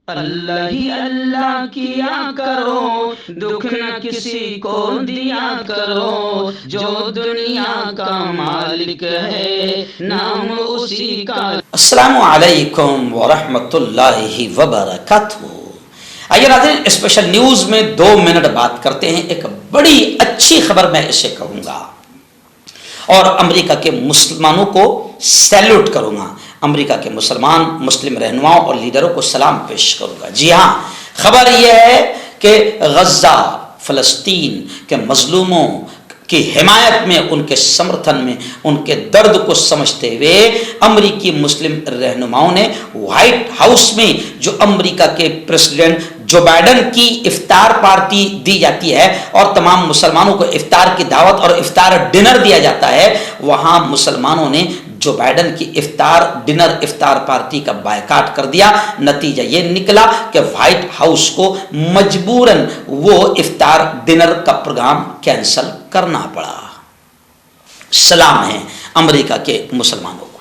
اللہ ہی اللہ کیا کرو، دکھ نہ کسی کو دیا کرو، جو دنیا کا مالک ہے نام اسی کا۔ السلام علیکم ورحمۃ اللہ وبرکاتہ۔ آئیے ناظرین، اسپیشل نیوز میں 2 منٹ بات کرتے ہیں۔ ایک بڑی اچھی خبر میں اسے کہوں گا اور امریکہ کے مسلمانوں کو سیلوٹ کروں گا، امریکہ کے مسلم رہنماؤں اور لیڈروں کو سلام پیش کروں گا۔ جی ہاں، خبر یہ ہے کہ غزہ فلسطین کے مظلوموں کی حمایت میں، ان کے سمرتھن میں، ان کے درد کو سمجھتے ہوئے امریکی مسلم رہنماؤں نے وائٹ ہاؤس میں جو امریکہ کے پریزیڈنٹ جو بائیڈن کی افطار پارٹی دی جاتی ہے اور تمام مسلمانوں کو افطار کی دعوت اور افطار ڈنر دیا جاتا ہے، وہاں مسلمانوں نے جو بائیڈن کی افطار پارٹی کا بائیکاٹ کر دیا۔ نتیجہ یہ نکلا کہ وائٹ ہاؤس کو مجبوراً وہ افطار ڈنر کا پروگرام کینسل کرنا پڑا۔ سلام ہے امریکہ کے مسلمانوں کو،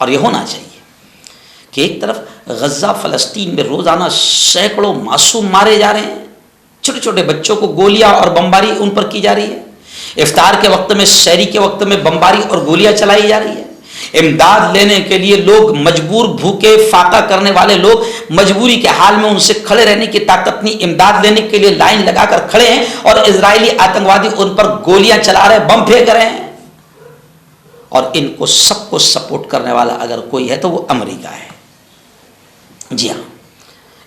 اور یہ ہونا چاہیے کہ ایک طرف غزہ فلسطین میں روزانہ سینکڑوں معصوم مارے جا رہے ہیں، چھوٹے چھوٹے بچوں کو گولیاں اور بمباری ان پر کی جا رہی ہے، افطار کے وقت میں، سحری کے وقت میں بمباری اور گولیاں چلائی جا رہی ہے، امداد لینے کے لیے لوگ مجبور، بھوکے فاقہ کرنے والے لوگ مجبوری کے حال میں ان سے کھڑے رہنے کی طاقت نہیں، امداد لینے کے لیے لائن لگا کر کھڑے ہیں، اور اسرائیلی آتنکوادی ان پر گولیاں چلا رہے ہیں، بم پھینک رہے ہیں، اور ان کو سب کو سپورٹ کرنے والا اگر کوئی ہے تو وہ امریکہ ہے۔ جی ہاں،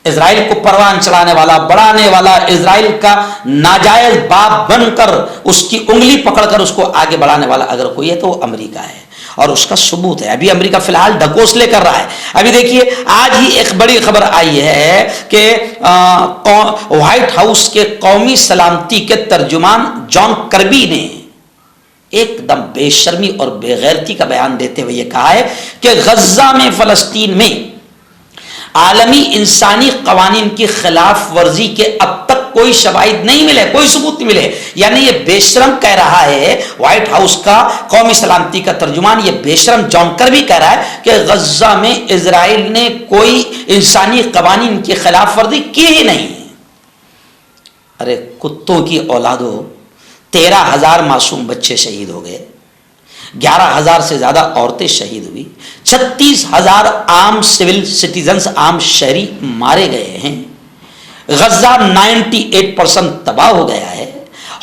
اسرائیل کو پروان چلانے والا، بڑھانے والا، اسرائیل کا ناجائز باپ بن کر اس کی انگلی پکڑ کر اس کو آگے بڑھانے والا اگر کوئی ہے تو وہ امریکہ ہے، اور اس کا ثبوت ہے۔ ابھی امریکہ فی الحال ڈھکوسلے کر رہا ہے۔ ابھی دیکھیے، آج ہی ایک بڑی خبر آئی ہے کہ وائٹ ہاؤس کے قومی سلامتی کے ترجمان جان کربی نے ایک دم بے شرمی اور بے غیرتی کا بیان دیتے ہوئے یہ کہا ہے کہ غزہ میں، فلسطین میں عالمی انسانی قوانین کی خلاف ورزی کے اب تک کوئی شواہد نہیں ملے، کوئی ثبوت نہیں ملے۔ یعنی یہ بے شرم کہہ رہا ہے، وائٹ ہاؤس کا قومی سلامتی کا ترجمان یہ بے شرم جان کربی کہہ رہا ہے کہ غزہ میں اسرائیل نے کوئی انسانی قوانین کی خلاف ورزی کی ہی نہیں۔ ارے کتوں کی اولادوں، 13,000 معصوم بچے شہید ہو گئے، 11,000 سے زیادہ عورتیں شہید ہوئی، 36,000 عام سول سٹیزنز، عام شہری مارے گئے ہیں، غزہ 98% تباہ ہو گیا ہے،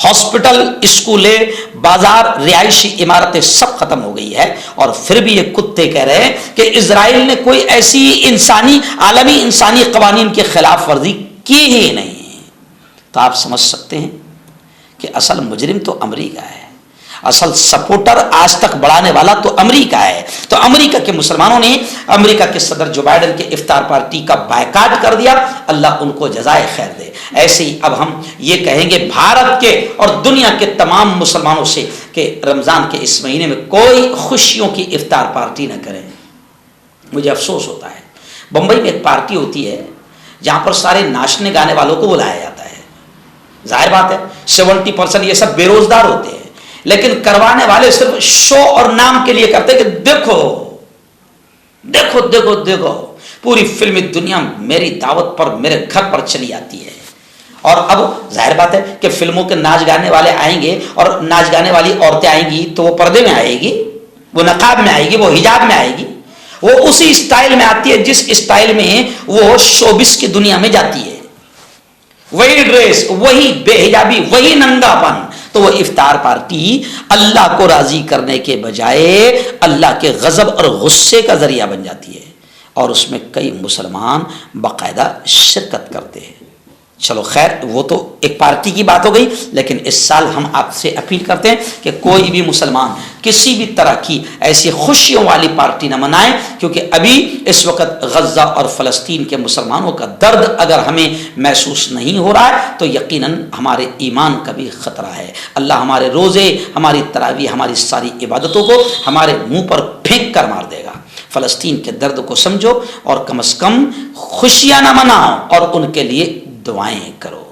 ہاسپٹل، اسکولیں، بازار، رہائشی عمارتیں سب ختم ہو گئی ہے، اور پھر بھی یہ کتے کہہ رہے ہیں کہ اسرائیل نے کوئی ایسی عالمی انسانی قوانین کی خلاف ورزی کی ہی نہیں۔ تو آپ سمجھ سکتے ہیں کہ اصل مجرم تو امریکہ ہے، اصل سپورٹر، آج تک بڑھانے والا تو امریکہ ہے۔ تو امریکہ کے مسلمانوں نے امریکہ کے صدر جو بائیڈن کے افطار پارٹی کا بائیکاٹ کر دیا، اللہ ان کو جزائے خیر دے۔ ایسے ہی اب ہم یہ کہیں گے بھارت کے اور دنیا کے تمام مسلمانوں سے کہ رمضان کے اس مہینے میں کوئی خوشیوں کی افطار پارٹی نہ کریں۔ مجھے افسوس ہوتا ہے، بمبئی میں ایک پارٹی ہوتی ہے جہاں پر سارے ناچنے گانے والوں کو بلایا جاتا ہے، ظاہر بات ہے 70% یہ سب بے روزگار ہوتے ہیں، لیکن کروانے والے صرف شو اور نام کے لیے کرتے کہ دیکھو دیکھو دیکھو دیکھو پوری فلمی دنیا میری دعوت پر، میرے گھر پر چلی آتی ہے۔ اور اب ظاہر بات ہے کہ فلموں کے ناچ گانے والے آئیں گے اور ناچ گانے والی عورتیں آئیں گی تو وہ پردے میں آئے گی، وہ نقاب میں آئے گی، وہ حجاب میں آئے گی، وہ اسی اسٹائل میں آتی ہے جس اسٹائل میں وہ شوبس کی دنیا میں جاتی ہے، وہی ڈریس، وہی بے حجابی، وہی ننگا پن۔ تو وہ افطار پارٹی اللہ کو راضی کرنے کے بجائے اللہ کے غضب اور غصے کا ذریعہ بن جاتی ہے، اور اس میں کئی مسلمان باقاعدہ شرکت کرتے ہیں۔ چلو خیر، وہ تو ایک پارٹی کی بات ہو گئی، لیکن اس سال ہم آپ سے اپیل کرتے ہیں کہ کوئی بھی مسلمان کسی بھی طرح کی ایسی خوشیوں والی پارٹی نہ منائیں، کیونکہ ابھی اس وقت غزہ اور فلسطین کے مسلمانوں کا درد اگر ہمیں محسوس نہیں ہو رہا ہے تو یقیناً ہمارے ایمان کا بھی خطرہ ہے۔ اللہ ہمارے روزے، ہماری تراویح، ہماری ساری عبادتوں کو ہمارے منہ پر پھینک کر مار دے گا۔ فلسطین کے درد کو سمجھو اور کم از کم خوشیاں نہ مناؤ اور ان کے لیے دعائیں کرو۔